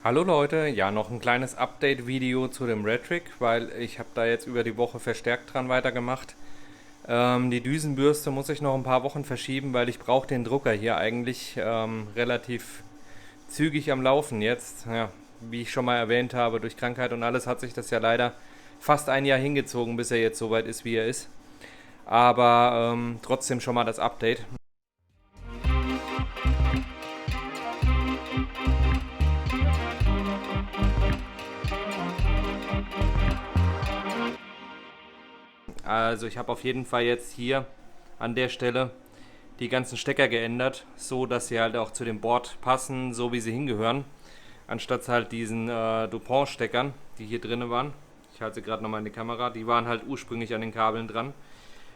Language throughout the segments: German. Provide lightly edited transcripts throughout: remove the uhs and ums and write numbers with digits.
Hallo Leute, ja noch ein kleines Update-Video zu dem Retric, weil ich habe da jetzt über die Woche verstärkt dran weitergemacht. Die Düsenbürste muss ich noch ein paar Wochen verschieben, weil ich brauche den Drucker hier eigentlich relativ zügig am Laufen jetzt. Ja, wie ich schon mal erwähnt habe, durch Krankheit und alles hat sich das ja leider fast ein Jahr hingezogen, bis er jetzt so weit ist, wie er ist. Aber trotzdem schon mal das Update. Also ich habe auf jeden Fall jetzt hier an der Stelle die ganzen Stecker geändert, so dass sie halt auch zu dem Board passen, so wie sie hingehören. Anstatt halt diesen Dupont-Steckern, die hier drin waren. Ich halte sie gerade nochmal in die Kamera. Die waren halt ursprünglich an den Kabeln dran,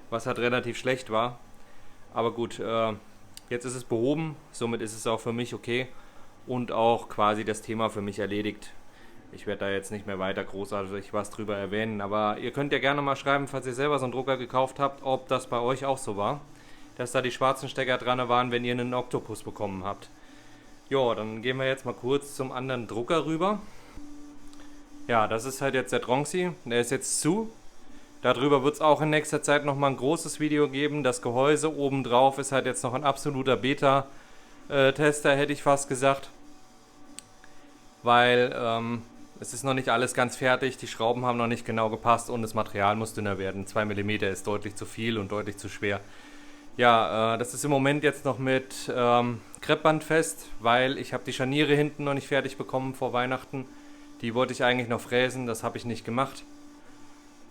was halt relativ schlecht war. Aber gut, jetzt ist es behoben, somit ist es auch für mich okay und auch quasi das Thema für mich erledigt. Ich werde da jetzt nicht mehr weiter großartig was drüber erwähnen, aber ihr könnt ja gerne mal schreiben, falls ihr selber so einen Drucker gekauft habt, ob das bei euch auch so war, dass da die schwarzen Stecker dran waren, wenn ihr einen Octopus bekommen habt. Ja, dann gehen wir jetzt mal kurz zum anderen Drucker rüber. Ja, das ist halt jetzt der Tronxy, der ist jetzt zu. Darüber wird es auch in nächster Zeit nochmal ein großes Video geben. Das Gehäuse obendrauf ist halt jetzt noch ein absoluter Beta-Tester, hätte ich fast gesagt. Weil es ist noch nicht alles ganz fertig, die Schrauben haben noch nicht genau gepasst und das Material muss dünner werden. 2 mm ist deutlich zu viel und deutlich zu schwer. Ja, das ist im Moment jetzt noch mit Kreppband fest, weil ich habe die Scharniere hinten noch nicht fertig bekommen vor Weihnachten. Die wollte ich eigentlich noch fräsen, das habe ich nicht gemacht,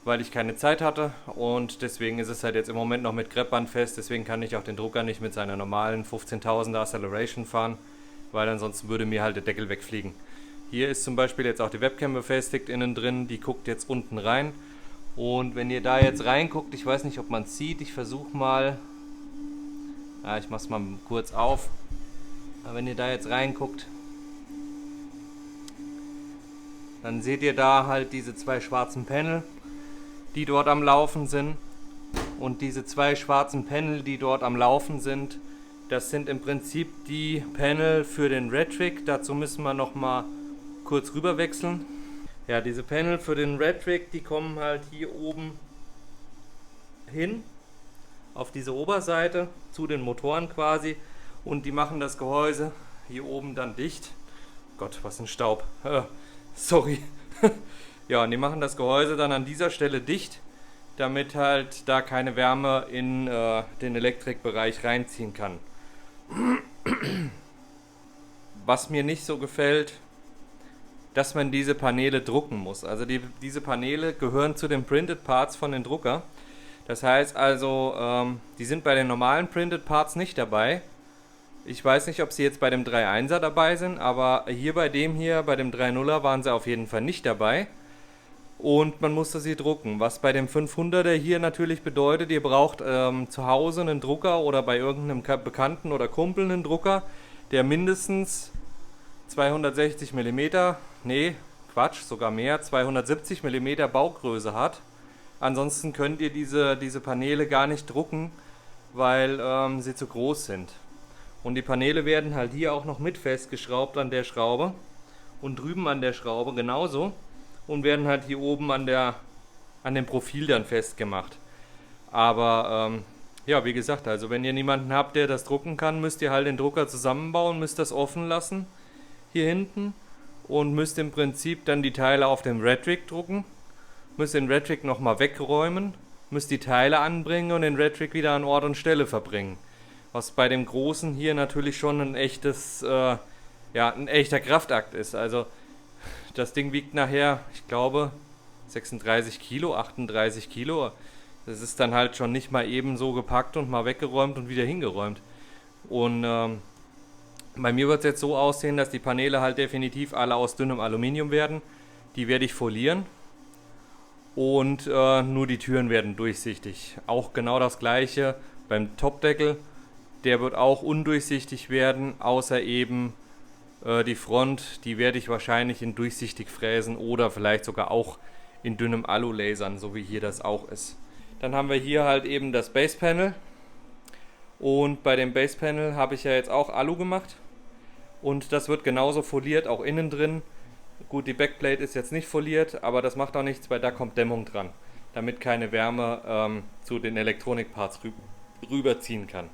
weil ich keine Zeit hatte und deswegen ist es halt jetzt im Moment noch mit Kreppband fest. Deswegen kann ich auch den Drucker nicht mit seiner normalen 15.000er Acceleration fahren, weil ansonsten würde mir halt der Deckel wegfliegen. Hier ist zum Beispiel jetzt auch die Webcam befestigt innen drin, die guckt jetzt unten rein. Und wenn ihr da jetzt reinguckt, ich weiß nicht, ob man es sieht, ich versuche mal, ja, ich mach's mal kurz auf. Aber wenn ihr da jetzt reinguckt, dann seht ihr da halt diese zwei schwarzen Panel, die dort am Laufen sind. Und diese zwei schwarzen Panel, die dort am Laufen sind, das sind im Prinzip die Panel für den Retric. Dazu müssen wir nochmal kurz rüber wechseln. Ja, diese Panel für den Retric, die kommen halt hier oben hin, auf diese Oberseite, zu den Motoren quasi. Und die machen das Gehäuse hier oben dann dicht. Gott, was ein Staub. Sorry. Ja, und die machen das Gehäuse dann an dieser Stelle dicht, damit halt da keine Wärme in den Elektrikbereich reinziehen kann. Was mir nicht so gefällt, dass man diese Paneele drucken muss. Also diese Paneele gehören zu den Printed Parts von den Drucker. Das heißt also, die sind bei den normalen Printed Parts nicht dabei. Ich weiß nicht, ob sie jetzt bei dem 3.1er dabei sind, aber hier bei dem hier, bei dem 3.0er waren sie auf jeden Fall nicht dabei. Und man musste sie drucken, was bei dem 500er hier natürlich bedeutet, ihr braucht zu Hause einen Drucker oder bei irgendeinem Bekannten oder Kumpel einen Drucker, der mindestens 260 mm, nee, Quatsch, sogar mehr, 270 mm Baugröße hat. Ansonsten könnt ihr diese Paneele gar nicht drucken, weil sie zu groß sind. Und die Paneele werden halt hier auch noch mit festgeschraubt an der Schraube und drüben an der Schraube genauso und werden halt hier oben an dem Profil dann festgemacht. Aber ja, wie gesagt, also wenn ihr niemanden habt, der das drucken kann, müsst ihr halt den Drucker zusammenbauen, müsst das offen lassen hier hinten und müsst im Prinzip dann die Teile auf dem Retric drucken, müsst den Retric nochmal wegräumen, müsst die Teile anbringen und den Retric wieder an Ort und Stelle verbringen. Was bei dem Großen hier natürlich schon ein ein echter Kraftakt ist. Also das Ding wiegt nachher, ich glaube, 36 Kilo, 38 Kilo. Das ist dann halt schon nicht mal eben so gepackt und mal weggeräumt und wieder hingeräumt. Und bei mir wird es jetzt so aussehen, dass die Paneele halt definitiv alle aus dünnem Aluminium werden. Die werde ich folieren. Und nur die Türen werden durchsichtig. Auch genau das gleiche beim Topdeckel. Der wird auch undurchsichtig werden, außer eben die Front. Die werde ich wahrscheinlich in durchsichtig fräsen oder vielleicht sogar auch in dünnem Alu lasern, so wie hier das auch ist. Dann haben wir hier halt eben das Basepanel. Und bei dem Basepanel habe ich ja jetzt auch Alu gemacht. Und das wird genauso foliert, auch innen drin. Gut, die Backplate ist jetzt nicht foliert, aber das macht auch nichts, weil da kommt Dämmung dran, damit keine Wärme zu den Elektronikparts rüberziehen kann.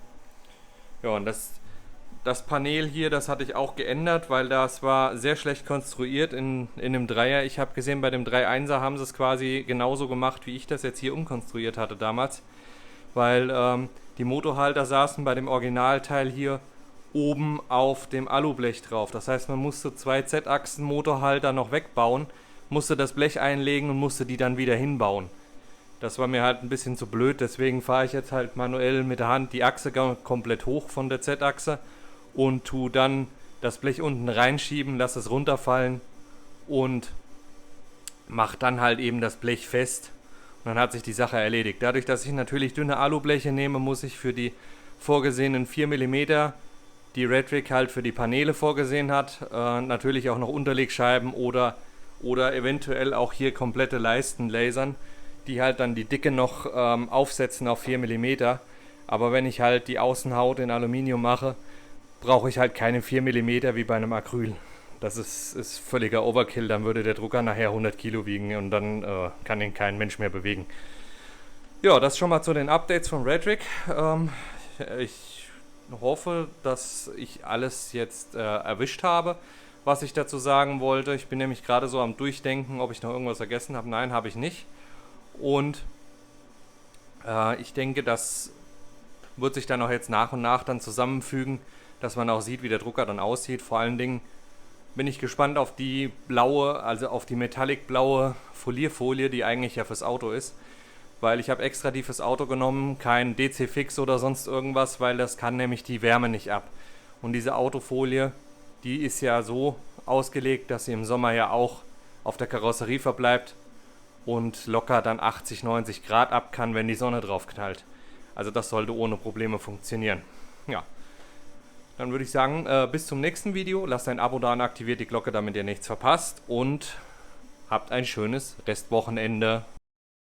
Ja, und das Panel hier, das hatte ich auch geändert, weil das war sehr schlecht konstruiert in dem Dreier. Ich habe gesehen, bei dem 3.1er haben sie es quasi genauso gemacht, wie ich das jetzt hier umkonstruiert hatte damals. Weil die Motorhalter saßen bei dem Originalteil hier oben auf dem Alublech drauf. Das heißt, man musste 2 Z-Achsen Motorhalter noch wegbauen, musste das Blech einlegen und musste die dann wieder hinbauen. Das war mir halt ein bisschen zu blöd, deswegen fahre ich jetzt halt manuell mit der Hand die Achse komplett hoch von der Z-Achse und tue dann das Blech unten reinschieben, lasse es runterfallen und mache dann halt eben das Blech fest. Und dann hat sich die Sache erledigt. Dadurch, dass ich natürlich dünne Alubleche nehme, muss ich für die vorgesehenen 4 mm, die Redrick halt für die Paneele vorgesehen hat, natürlich auch noch Unterlegscheiben oder eventuell auch hier komplette Leisten lasern, die halt dann die Dicke noch aufsetzen auf 4 mm. Aber wenn ich halt die Außenhaut in Aluminium mache, brauche ich halt keine 4 mm wie bei einem Acryl. Das ist völliger Overkill, dann würde der Drucker nachher 100 Kilo wiegen und dann kann ihn kein Mensch mehr bewegen. Ja, das schon mal zu den Updates von Redrick. Ich hoffe, dass ich alles jetzt erwischt habe, was ich dazu sagen wollte. Ich bin nämlich gerade so am Durchdenken, ob ich noch irgendwas vergessen habe. Nein, habe ich nicht. Und ich denke, das wird sich dann auch jetzt nach und nach dann zusammenfügen, dass man auch sieht, wie der Drucker dann aussieht. Vor allen Dingen bin ich gespannt auf die blaue, also auf die metallic blaue Folierfolie, die eigentlich ja fürs Auto ist. Weil ich habe extra die fürs Auto genommen, kein DC-Fix oder sonst irgendwas, weil das kann nämlich die Wärme nicht ab. Und diese Autofolie, die ist ja so ausgelegt, dass sie im Sommer ja auch auf der Karosserie verbleibt und locker dann 80, 90 Grad ab kann, wenn die Sonne drauf knallt. Also das sollte ohne Probleme funktionieren. Ja. Dann würde ich sagen, bis zum nächsten Video. Lasst ein Abo da und aktiviert die Glocke, damit ihr nichts verpasst. Und habt ein schönes Restwochenende.